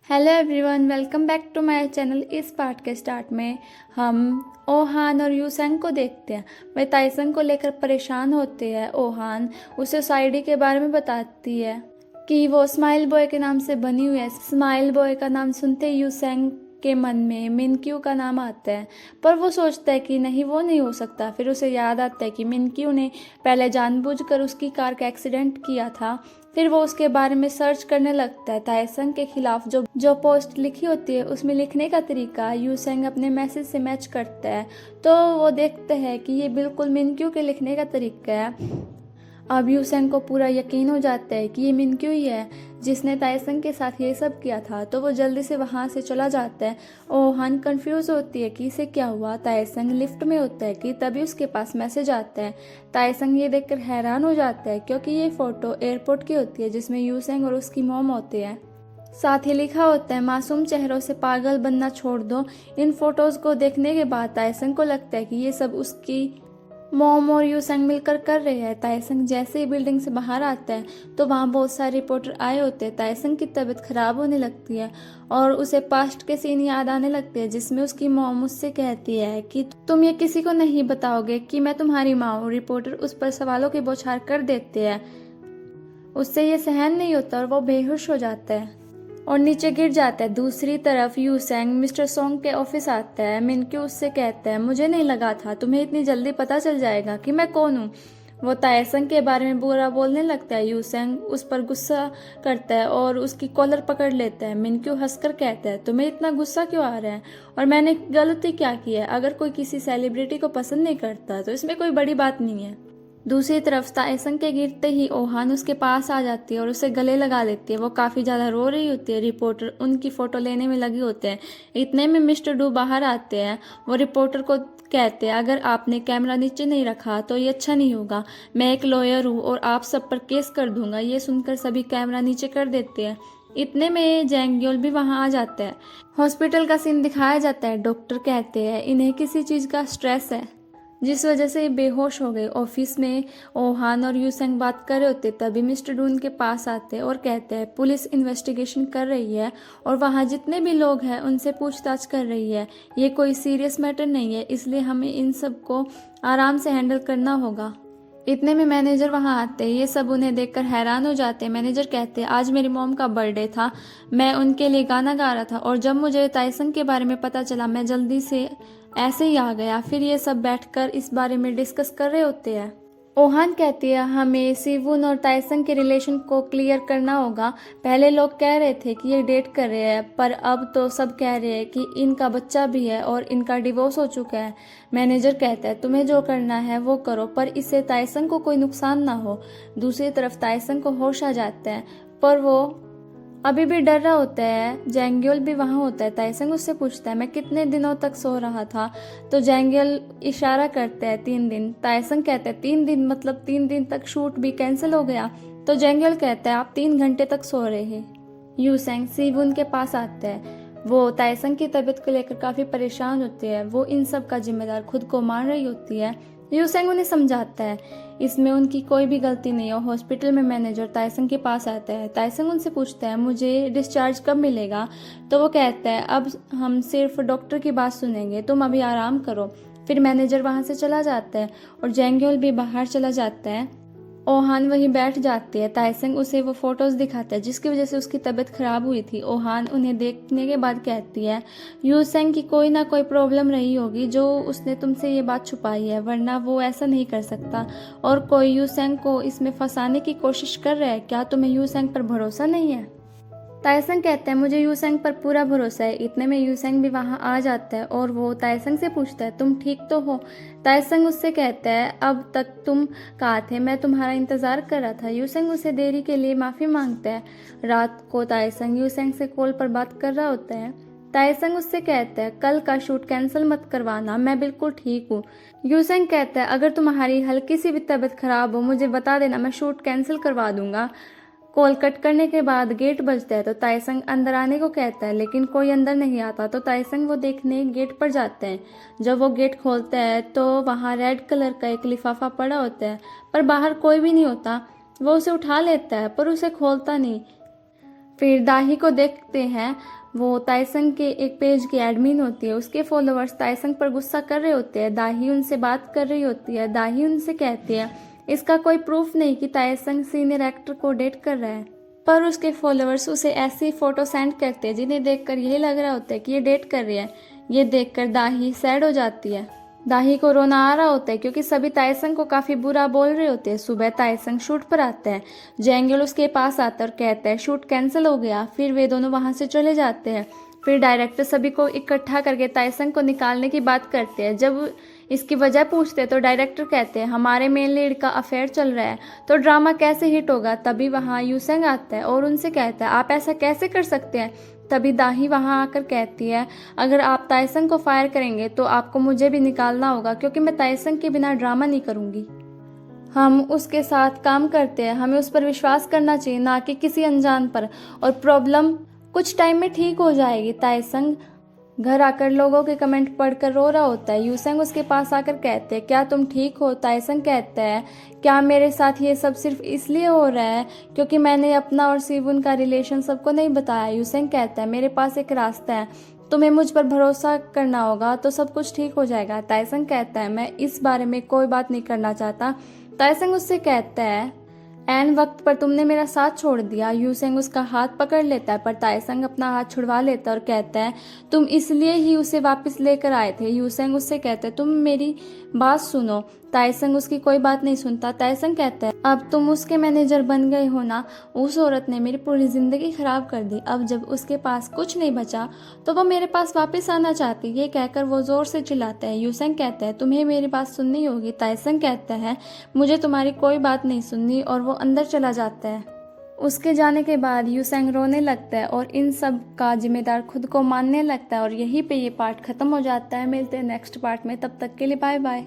Hello everyone, welcome back to my channel. इस part के start में हम ओहान और यूसेंग को देखते हैं। वह ताइसंग को लेकर परेशान होते हैं। ओहान उसे उस आईडी के बारे में बताती है कि वो स्माइल बॉय के नाम से बनी हुई है। स्माइल बॉय का नाम सुनते ही यूसेंग के मन में मिनक्यू का नाम आता है, पर वो सोचता है कि नहीं, वो नहीं हो सकता। फिर उसे याद आता है कि मिनक्यू ने पहले जानबूझकर उसकी कार का एक्सीडेंट किया था। फिर वो उसके बारे में सर्च करने लगता है। ताइसंग के खिलाफ जो पोस्ट लिखी होती है उसमें लिखने का तरीका यूसेंग अपने मैसेज से मैच करता है, तो वो देखते हैं कि ये बिल्कुल मिनक्यू के लिखने का तरीका है। अब यूसेंग को पूरा यकीन हो जाता है कि ये मिनक्यू ही है जिसने ताइसंग के साथ ये सब किया था, तो वो जल्दी से वहाँ से चला जाता है। ओहान कंफ्यूज होती है कि इसे क्या हुआ। ताइसंग लिफ्ट में होता है कि तभी उसके पास मैसेज आता है। ताइसंग ये देखकर हैरान हो जाता है क्योंकि ये फोटो एयरपोर्ट की होती है जिसमें यूसेंग और उसकी मॉम होते हैं। साथ ही लिखा होता है, मासूम चेहरों से पागल बनना छोड़ दो। इन फोटोज को देखने के बाद ताइसंग को लगता है कि ये सब उसकी मॉम और यूसेंग मिलकर कर रहे हैं। ताइसंग जैसे ही बिल्डिंग से बाहर आता है तो वहाँ बहुत सारे रिपोर्टर आए होते हैं। ताइसंग की तबीयत खराब होने लगती है और उसे पास्ट के सीन याद आने लगते हैं जिसमें उसकी मॉम उससे कहती है कि तुम ये किसी को नहीं बताओगे कि मैं तुम्हारी माँ हूँ। रिपोर्टर उस पर सवालों की बौछार कर देते हैं। उससे ये सहन नहीं होता और वो बेहोश हो जाता है और नीचे गिर जाता है। दूसरी तरफ यूसेंग मिस्टर सोंग के ऑफिस आता है। मिनक्यू उससे कहता है, मुझे नहीं लगा था तुम्हें इतनी जल्दी पता चल जाएगा कि मैं कौन हूँ। वो ताइसंग के बारे में बुरा बोलने लगता है। यूसेंग उस पर गुस्सा करता है और उसकी कॉलर पकड़ लेता है। मिनक्यू हंसकर कहता है, तुम्हें इतना गुस्सा क्यों आ रहा है और मैंने गलती क्या की है? अगर कोई किसी सेलिब्रिटी को पसंद नहीं करता तो इसमें कोई बड़ी बात नहीं है। दूसरी तरफ ताइसंग के गिरते ही ओहान उसके पास आ जाती है और उसे गले लगा लेती है। वो काफ़ी ज़्यादा रो रही होती है। रिपोर्टर उनकी फ़ोटो लेने में लगे होते हैं। इतने में मिस्टर डू बाहर आते हैं। वो रिपोर्टर को कहते हैं, अगर आपने कैमरा नीचे नहीं रखा तो ये अच्छा नहीं होगा। मैं एक लॉयर हूँ और आप सब पर केस कर दूंगा। ये सुनकर सभी कैमरा नीचे कर देते हैं। इतने में जैंग्योल भी वहाँ आ जाता है। हॉस्पिटल का सीन दिखाया जाता है। डॉक्टर कहते हैं इन्हें किसी चीज़ का स्ट्रेस है जिस वजह से बेहोश हो गए। ऑफिस में ओहान और यूसेंग बात कर रहे होते तभी मिस्टर डून के पास आते और कहते हैं पुलिस इन्वेस्टिगेशन कर रही है और वहाँ जितने भी लोग हैं उनसे पूछताछ कर रही है। ये कोई सीरियस मैटर नहीं है, इसलिए हमें इन सब को आराम से हैंडल करना होगा। इतने में मैनेजर वहाँ आते हैं। ये सब उन्हें देखकर हैरान हो जाते हैं। मैनेजर कहते हैं, आज मेरी मॉम का बर्थडे था, मैं उनके लिए गाना गा रहा था और जब मुझे ताइसंग के बारे में पता चला मैं जल्दी से ऐसे ही आ गया। फिर ये सब बैठकर इस बारे में डिस्कस कर रहे होते हैं। ओहान कहती है, हमें सिवुन और ताइसंग के रिलेशन को क्लियर करना होगा। पहले लोग कह रहे थे कि ये डेट कर रहे हैं, पर अब तो सब कह रहे हैं कि इनका बच्चा भी है और इनका डिवोर्स हो चुका है। मैनेजर कहता है, तुम्हें जो करना है वो करो, पर इससे ताइसंग को कोई नुकसान ना हो। दूसरी तरफ ताइसंग को होश आ जाता है, पर वो अभी भी डर रहा होता है। जैंग्योल भी वहाँ होता है। ताइसंग उससे पूछता है, मैं कितने दिनों तक सो रहा था? तो जैंग्योल इशारा करता है 3 दिन। ताइसंग कहता है 3 दिन मतलब 3 दिन तक शूट भी कैंसिल हो गया? तो जैंग्योल कहता है, आप 3 घंटे तक सो रहे हैं। यूसेंग सिवुन के पास आता है। वो ताइसंग की तबीयत को लेकर काफी परेशान होती है। वो इन सब का जिम्मेदार खुद को मान रही होती है। यूसेंग उन्हें समझाता है इसमें उनकी कोई भी गलती नहीं है। हॉस्पिटल में मैनेजर ताइसंग के पास आता है। ताइसंग उनसे पूछता है, मुझे डिस्चार्ज कब मिलेगा? तो वो कहता है, अब हम सिर्फ डॉक्टर की बात सुनेंगे, तुम अभी आराम करो। फिर मैनेजर वहाँ से चला जाता है और जैंग्योल भी बाहर चला जाता है। ओहान वहीं बैठ जाती है। ताइसंग उसे वो फोटोज दिखाता है जिसकी वजह से उसकी तबीयत खराब हुई थी। ओहान उन्हें देखने के बाद कहती है, यूसेंग की कोई ना कोई प्रॉब्लम रही होगी जो उसने तुमसे ये बात छुपाई है, वरना वो ऐसा नहीं कर सकता। और कोई यूसेंग को इसमें फंसाने की कोशिश कर रहा है। क्या तुम्हें यूसेंग पर भरोसा नहीं है? ताइसंग कहते हैं, मुझे यूसेंग पर पूरा भरोसा है। इतने में यूसेंग भी वहाँ आ जाता है और वो ताइसंग से पूछता है, तुम ठीक तो हो? ताइसंग उससे कहता है, अब तक तुम कहाँ थे? मैं तुम्हारा इंतजार कर रहा था। यूसेंग उसे देरी के लिए माफी मांगता है। रात को ताइसंग यूसेंग से कॉल पर बात कर रहा होता है। ताइसंग उससे कहता है, कल का शूट कैंसिल मत करवाना, मैं बिल्कुल ठीक हूँ। यूसेंग कहता है, अगर तुम्हारी हल्की सी भी तबीयत खराब हो मुझे बता देना, मैं शूट कैंसिल करवा दूंगा। कॉल कट करने के बाद गेट बजता है तो ताइसंग अंदर आने को कहता है, लेकिन कोई अंदर नहीं आता। तो ताइसंग वो देखने गेट पर जाते हैं। जब वो गेट खोलता है तो वहाँ रेड कलर का एक लिफाफा पड़ा होता है, पर बाहर कोई भी नहीं होता। वो उसे उठा लेता है पर उसे खोलता नहीं। फिर दाही को देखते हैं, वो ताइसंग के एक पेज की एडमिन होती है। उसके फॉलोअर्स ताइसंग पर गुस्सा कर रहे होते हैं। दाही उनसे बात कर रही होती है। दाही उनसे कहती है इसका कोई प्रूफ नहीं कि ताइसंग सीनियर एक्टर को डेट कर रहा है, पर उसके फॉलोअर्स उसे ऐसी फोटो सेंड करते हैं जिन्हें देखकर यही लग रहा होता है कि ये डेट कर रही है। ये देखकर दाही सैड हो जाती है। दाही को रोना आ रहा होता है क्योंकि सभी ताइसंग को काफ़ी बुरा बोल रहे होते हैं। सुबह ताइसंग शूट पर आता है। जेंगल उसके पास आता है और कहता है शूट कैंसिल हो गया। फिर वे दोनों वहाँ से चले जाते हैं। फिर डायरेक्टर सभी को इकट्ठा करके ताइसंग को निकालने की बात करते हैं। जब इसकी वजह पूछते हैं तो डायरेक्टर कहते हैं हमारे मेन लीड का अफेयर चल रहा है, तो ड्रामा कैसे हिट होगा। तभी वहाँ यूसेंग आता है और उनसे कहता है आप ऐसा कैसे कर सकते हैं। तभी दाही वहाँ आकर कहती है अगर आप ताइसंग को फायर करेंगे तो आपको मुझे भी निकालना होगा, क्योंकि मैं ताइसंग के बिना ड्रामा नहीं करूँगी। हम उसके साथ काम करते हैं, हमें उस पर विश्वास करना चाहिए, ना कि किसी अनजान पर, और प्रॉब्लम कुछ टाइम में ठीक हो जाएगी। ताइसंग घर आकर लोगों के कमेंट पढ़कर रो रहा होता है। यूसेंग उसके पास आकर कहते हैं क्या तुम ठीक हो। ताइसंग कहता है क्या मेरे साथ ये सब सिर्फ इसलिए हो रहा है क्योंकि मैंने अपना और सिवुन का रिलेशन सबको नहीं बताया। यूसेंग कहता है मेरे पास एक रास्ता है, तुम्हें मुझ पर भरोसा करना होगा तो सब कुछ ठीक हो जाएगा। ताइसंग कहता है मैं इस बारे में कोई बात नहीं करना चाहता। ताइसंग उससे कहता है एन वक्त पर तुमने मेरा साथ छोड़ दिया। यूसेंग उसका हाथ पकड़ लेता है, पर ताइसंग अपना हाथ छुड़वा लेता है और कहता है तुम इसलिए ही उसे वापस लेकर आए थे। यूसेंग उससे कहता है तुम मेरी बात सुनो। ताइसंग उसकी कोई बात नहीं सुनता। ताइसंग कहता है अब तुम उसके मैनेजर बन गए हो ना, उस औरत ने मेरी पूरी जिंदगी खराब कर दी। अब जब उसके पास कुछ नहीं बचा तो वो मेरे पास वापस आना चाहती। ये कहकर वो जोर से चिल्लाता है। यूसेंग कहता है तुम्हें मेरी बात सुननी होगी। ताइसंग कहता है मुझे तुम्हारी कोई बात नहीं सुननी, और वो अंदर चला जाता है। उसके जाने के बाद यूसेंग रोने लगता है और इन सब का जिम्मेदार खुद को मानने लगता है, और यहीं पे ये पार्ट खत्म हो जाता है। मिलते हैं नेक्स्ट पार्ट में, तब तक के लिए बाय बाय।